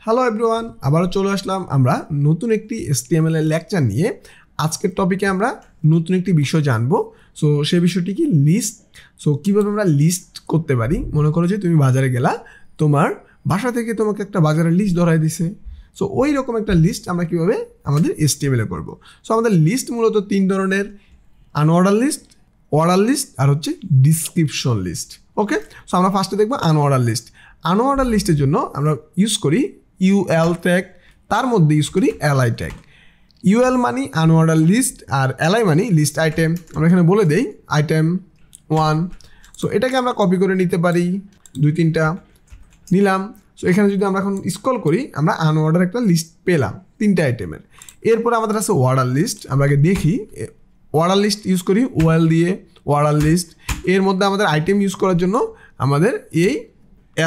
Hello everyone, আবারও চলে আসলাম আমরা নতুন একটি HTML এর লেকচার নিয়ে। আজকের টপিকে আমরা নতুন একটি বিষয় জানবো। সো সেই বিষয়টি কি লিস্ট। সো কীভাবে আমরা লিস্ট করতে পারি। মনে করো যে তুমি বাজারে গেলা, তোমার বাসা থেকে তোমাকে একটা বাজারের লিস্ট ধরাই দিছে। সো ওই রকম একটা লিস্ট আমরা কীভাবে আমাদের HTML এ করবো। সো আমাদের লিস্ট মূলত তিন ধরনের: আনঅর্ডার লিস্ট, অর্ডার লিস্ট আর হচ্ছে ডিসক্রিপশন লিস্ট। ওকে, সো আমরা ফার্স্টে দেখবো আনঅর্ডার লিস্ট। আনঅর্ডার লিস্টের জন্য আমরা ইউজ করি UL ট্যাগ, তার মধ্যে ইউজ করি LI ট্যাগ। UL মানে আনঅর্ডার লিস্ট আর LI মানে লিস্ট আইটেম। আমরা এখানে বলে দেই আইটেম 1। সো এটাকে আমরা কপি করে নিতে পারি, 2-3টা নিলাম। সো এখানে যদি আমরা এখন স্ক্রল করি, আমরা আনঅর্ডার একটা লিস্ট পেলাম 3টে আইটেমের। এরপর আমাদের আছে অর্ডার লিস্ট। আমরা আগে দেখি অর্ডার লিস্ট ইউজ করি OL দিয়ে অর্ডার লিস্ট। এর মধ্যে আমাদের আইটেম ইউজ করার জন্য আমাদের এই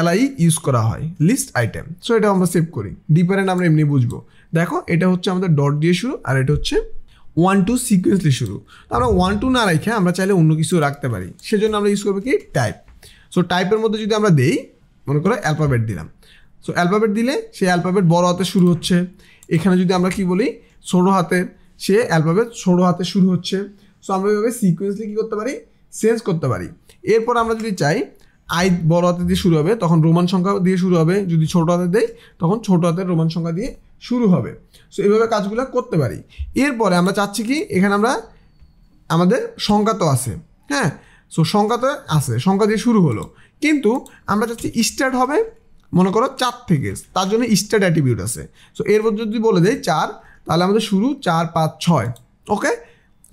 LI ইউজ করা হয়, লিস্ট আইটেম। সো এটা আমরা সেভ করি, ডিফারেন্ট আমরা এমনি বুঝবো। দেখো এটা হচ্ছে আমাদের ডট দিয়ে শুরু আর এটা হচ্ছে 1-2 সিকোয়েন্সলি শুরু। তো আমরা 1-2 না রেখে আমরা চাইলে অন্য কিছু রাখতে পারি, সেজন্য আমরা ইউজ করবো কি টাইপ। সো টাইপের মধ্যে যদি আমরা দেই, মনে করো অ্যালফাবেট দিলাম। সো অ্যালফাবেট দিলে সেই অ্যালফাবেট বড় হাতে শুরু হচ্ছে। এখানে যদি আমরা কি বলি ছোটো হাতের, সে অ্যালফাবেট ছোটো হাতে শুরু হচ্ছে। সো আমরা এভাবে সিকোয়েন্সলি কী করতে পারি, চেঞ্জ করতে পারি। এরপর আমরা যদি চাই আই বড় হাতে দিয়ে শুরু হবে, তখন রোমান সংখ্যা দিয়ে শুরু হবে। যদি ছোটো হাতে দেয়, তখন ছোটো হাতের রোমান সংখ্যা দিয়ে শুরু হবে। সো এইভাবে কাজগুলো করতে পারি। এরপরে আমরা চাচ্ছি কি, এখানে আমরা আমাদের সংখ্যা তো আছে, হ্যাঁ। সো সংখ্যা তো আছে, সংখ্যা দিয়ে শুরু হলো, কিন্তু আমরা চাচ্ছি স্টার্ট হবে মনে করো 4 থেকে, তার জন্য স্টার্ট অ্যাট্রিবিউট আছে। সো এরপর যদি বলে দেয় 4, তাহলে আমাদের শুরু 4, 5, 6। ওকে,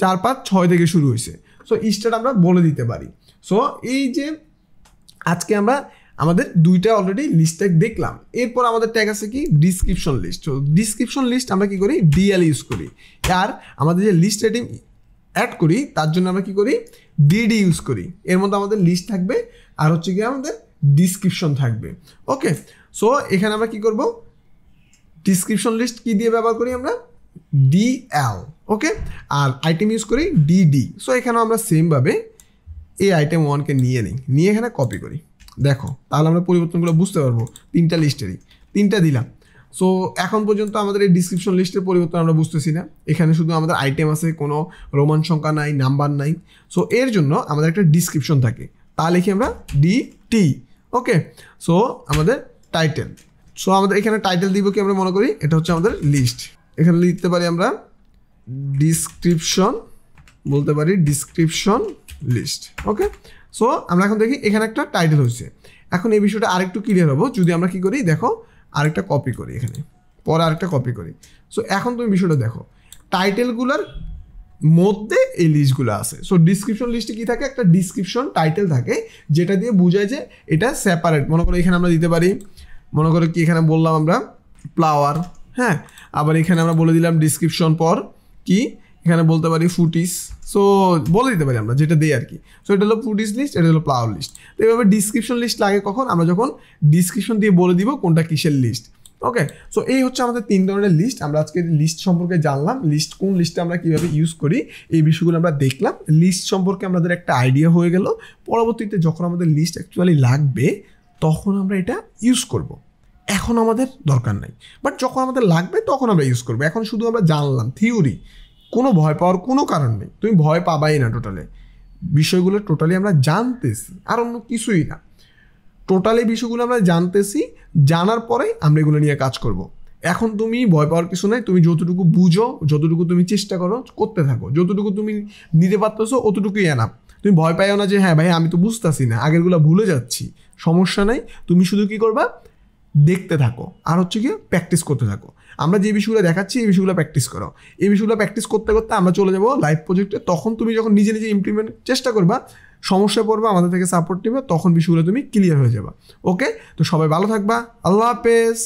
4, 5, 6 থেকে শুরু হয়েছে। সো স্টার্ট আমরা বলে দিতে পারি। সো এই যে আজকে আমরা আমাদের 2টা অলরেডি লিস্ট ট্যাগ দেখলাম। এরপর আমাদের ট্যাগ আছে কি ডিসক্রিপশন লিস্ট। তো ডিসক্রিপশন লিস্ট আমরা কি করি, DL ইউজ করি। আর আমাদের যে লিস্ট আইটেম অ্যাড করি, তার জন্য আমরা কি করি DD ইউজ করি। এর মধ্যে আমাদের লিস্ট থাকবে আর হচ্ছে কি আমাদের ডিসক্রিপশন থাকবে। ওকে, সো এখানে আমরা কি করব, ডিসক্রিপশন লিস্ট কি দিয়ে ব্যবহার করি আমরা, DL। ওকে, আর আইটেম ইউজ করি DD। সো এখানেও আমরা সেমভাবে এই আইটেম 1কে নিয়ে নিই, নিয়ে এখানে কপি করি। দেখো তাহলে আমরা পরিবর্তনগুলো বুঝতে পারবো। 3টা লিস্টেরই 3টা দিলাম। সো এখন পর্যন্ত আমাদের এই ডিসক্রিপশন লিস্টের পরিবর্তন আমরা বুঝতেছি না। এখানে শুধু আমাদের আইটেম আছে, কোনো রোমান সংখ্যা নাই, নাম্বার নাই। সো এর জন্য আমাদের একটা ডিসক্রিপশন থাকে, তা লিখি আমরা DT। ওকে, সো আমাদের টাইটেল। সো আমাদের এখানে টাইটেল দিব কি, আমরা মনে করি এটা হচ্ছে আমাদের লিস্ট। এখানে লিখতে পারি আমরা ডিসক্রিপশন, বলতে পারি ডিসক্রিপশন লিস্ট। ওকে, সো আমরা এখন দেখি এখানে একটা টাইটেল হয়েছে। এখন এই বিষয়টা আরেকটু ক্লিয়ার হবো যদি আমরা কি করি, দেখো আরেকটা কপি করি, এখানে পরে আরেকটা কপি করি। সো এখন তুমি বিষয়টা দেখো, টাইটেলগুলোর মধ্যে এই লিস্টগুলো আছে। সো ডিসক্রিপশন লিস্টে কি থাকে, একটা ডিসক্রিপশন টাইটেল থাকে, যেটা দিয়ে বোঝায় যে এটা সেপারেট। মনে করো এখানে আমরা দিতে পারি, মনে করো কি এখানে বললাম আমরা ফ্লাওয়ার, হ্যাঁ। আবার এখানে আমরা বলে দিলাম ডিসক্রিপশন পর কি, এখানে বলতে পারি ফুটিস। সো বলে দিতে পারি আমরা যেটা দিই আর কি। সো এটা হলো ফুটিস লিস্ট, এটা হলো ফ্লাওয়ার লিস্ট। তো এইভাবে ডিসক্রিপশন লিস্ট লাগে কখন, আমরা যখন ডিসক্রিপশন দিয়ে বলে দিব কোনটা কিসের লিস্ট। ওকে, সো এই হচ্ছে আমাদের 3 ধরনের লিস্ট। আমরা আজকে লিস্ট সম্পর্কে জানলাম, লিস্ট কোন লিস্টে আমরা কীভাবে ইউজ করি, এই বিষয়গুলো আমরা দেখলাম। লিস্ট সম্পর্কে আমাদের একটা আইডিয়া হয়ে গেল। পরবর্তীতে যখন আমাদের লিস্ট অ্যাকচুয়ালি লাগবে, তখন আমরা এটা ইউজ করব। এখন আমাদের দরকার নাই, বাট যখন আমাদের লাগবে তখন আমরা ইউজ করবো। এখন শুধু আমরা জানলাম থিওরি, কোনো ভয় পাওয়ার কোনো কারণ নেই। তুমি ভয় পাবাই না, টোটালি বিষয়গুলো টোটালি আমরা জানতেছি, আর অন্য কিছুই না। টোটালি বিষয়গুলো আমরা জানতেছি, জানার পরে আমরা এগুলো নিয়ে কাজ করব। এখন তুমি ভয় পাওয়ার কিছু নাই। তুমি যতটুকু বুঝো, যতটুকু তুমি চেষ্টা করো, করতে থাকো। যতটুকু তুমি নিতে পারতেছো অতটুকুই এনাফ। তুমি ভয় পাইও না যে হ্যাঁ ভাই আমি তো বুঝতেছি না, আগেরগুলো ভুলে যাচ্ছি। সমস্যা নাই, তুমি শুধু কী করবা, দেখতে থাকো আর হচ্ছে গিয়ে প্র্যাকটিস করতে থাকো। আমরা যে বিষয়গুলো দেখাচ্ছি এই বিষয়গুলো প্র্যাকটিস করো। এই বিষয়গুলো প্র্যাকটিস করতে করতে আমরা চলে যাবো লাইভ প্রজেক্টে। তখন তুমি যখন নিজে নিজে ইমপ্লিমেন্ট চেষ্টা করবা, সমস্যা পড়বা, আমাদের থেকে সাপোর্ট নেবে, তখন বিষয়গুলো তুমি ক্লিয়ার হয়ে যাবা। ওকে, তো সবাই ভালো থাকবা। আল্লাহ হাফেজ।